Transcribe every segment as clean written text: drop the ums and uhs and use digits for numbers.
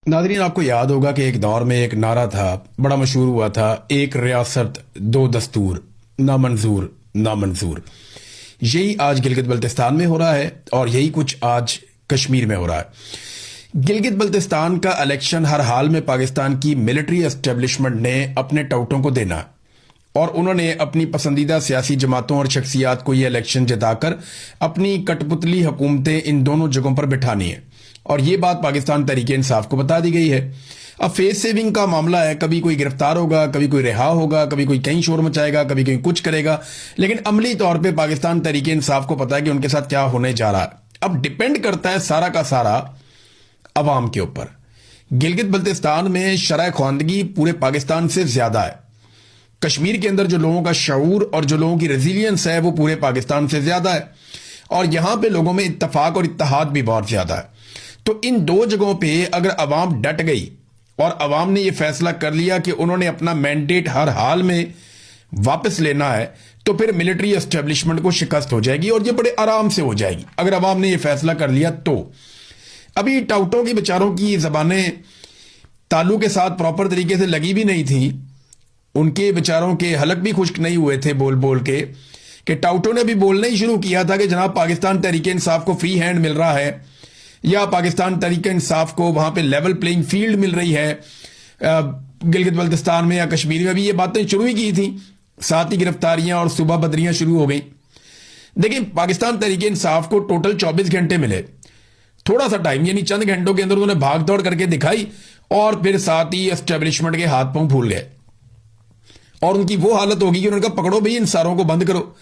Nadreen, आपको याद होगा कि एक दौर में एक नारा था, बड़ा मशहूर हुआ था, एक रियासत दो दस्तूर, ना मंजूर ना मंजूर। यही आज गिलगित बल्तिस्तान में हो रहा है और यही कुछ आज कश्मीर में हो रहा है। गिलगित बल्तिस्तान का इलेक्शन हर हाल में पाकिस्तान की मिलिट्री एस्टेब्लिशमेंट ने अपने टाउटों को देना है और उन्होंने अपनी पसंदीदा सियासी जमातों और शख्सियात को यह इलेक्शन जिताकर अपनी कठपुतली हुकूमतें इन दोनों जगहों पर बिठानी है। और ये बात पाकिस्तान तहरीक इंसाफ को बता दी गई है। अब फेस सेविंग का मामला है, कभी कोई गिरफ्तार होगा, कभी कोई रिहा होगा, कभी कोई कहीं शोर मचाएगा, कभी कहीं कुछ करेगा, लेकिन अमली तौर पे पाकिस्तान तहरीक इंसाफ को पता है कि उनके साथ क्या होने जा रहा है। अब डिपेंड करता है सारा का सारा अवाम के ऊपर। गिलगित बल्तिस्तान में शरह ख्वानदगी पूरे पाकिस्तान से ज्यादा है। कश्मीर के अंदर जो लोगों का शऊर और जो लोगों की रेजिलियंस है वो पूरे पाकिस्तान से ज्यादा है और यहां पे लोगों में इत्तफाक और इत्तेहाद भी बहुत ज्यादा है। तो इन दो जगहों पे अगर अवाम डट गई और अवाम ने यह फैसला कर लिया कि उन्होंने अपना मैंडेट हर हाल में वापस लेना है, तो फिर मिलिट्री एस्टेब्लिशमेंट को शिकस्त हो जाएगी और ये बड़े आराम से हो जाएगी अगर अवाम ने यह फैसला कर लिया। तो अभी टाउटों की बेचारों की जबानें तालू के साथ प्रॉपर तरीके से लगी भी नहीं थी, उनके बेचारों के हलक भी खुश्क नहीं हुए थे बोल बोल के कि टाउटों ने भी बोलना ही शुरू किया था कि जनाब पाकिस्तान तहरीक इंसाफ को फ्री हैंड मिल रहा है या पाकिस्तान तहरीक इंसाफ को वहां पे लेवल प्लेइंग फील्ड मिल रही है। गिलगित बल्तिस्तान में या कश्मीर में भी ये बातें शुरू ही की थी, साथ ही गिरफ्तारियां और सुबह बदरियां शुरू हो गई। देखिए, पाकिस्तान तहरीक इंसाफ को टोटल 24 घंटे मिले, थोड़ा सा टाइम यानी चंद घंटों के अंदर उन्होंने भाग दौड़ करके दिखाई और फिर साथ ही एस्टेब्लिशमेंट के हाथ पांव फूल गए और उनकी वो हालत होगी कि उन्होंने कहा पकड़ो भाई इन सारों को बंद करो।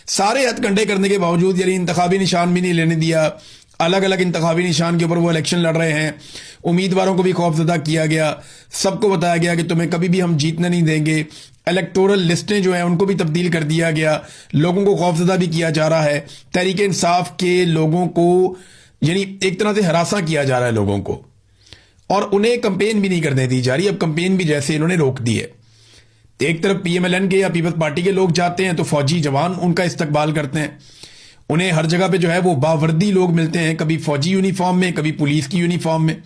सारे हथकंडे करने के बावजूद यानी इंतखाबी निशान भी नहीं लेने दिया, अलग अलग इंतखाबी निशान के ऊपर वो इलेक्शन लड़ रहे हैं, उम्मीदवारों को भी खौफजदा किया गया, सबको बताया गया कि तुम्हें कभी भी हम जीतने नहीं देंगे। इलेक्टोरल लिस्टें जो हैं उनको भी तब्दील कर दिया गया, लोगों को खौफजदा भी किया जा रहा है, तहरीक इंसाफ के लोगों को यानी एक तरह से हरासा किया जा रहा है लोगों को और उन्हें कंपेन भी नहीं करने दी जा रही। अब कंपेन भी जैसे इन्होंने रोक दी है, एक तरफ पीएमएलएन के या पीपल्स पार्टी के लोग जाते हैं तो फौजी जवान उनका इस्तकबाल करते हैं, उन्हें हर जगह पे जो है वो बावर्दी लोग मिलते हैं, कभी फौजी यूनिफॉर्म में, कभी पुलिस की यूनिफॉर्म में,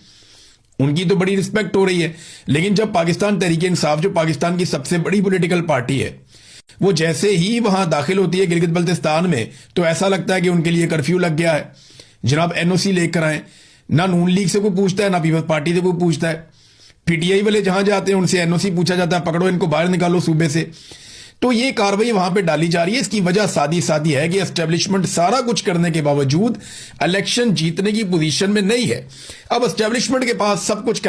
उनकी तो बड़ी रिस्पेक्ट हो रही है। लेकिन जब पाकिस्तान तहरीक इंसाफ जो पाकिस्तान की सबसे बड़ी पॉलिटिकल पार्टी है वो जैसे ही वहां दाखिल होती है गिलगित बल्तिस्तान में तो ऐसा लगता है कि उनके लिए कर्फ्यू लग गया है, जनाब एनओसी लेकर आए। ना नून लीग से कोई पूछता है ना पीपल्स पार्टी से कोई पूछता है, पीटीआई वाले जहां जाते हैं उनसे एनओसी पूछा जाता है, पकड़ो इनको बाहर निकालो सूबे से। तो ये कार्रवाई वहां पे डाली जा रही है। इसकी वजह सादी सादी है कि एस्टेब्लिशमेंट सारा कुछ करने के बावजूद इलेक्शन जीतने की पोजीशन में नहीं है। अब एस्टेब्लिशमेंट के पास सब कुछ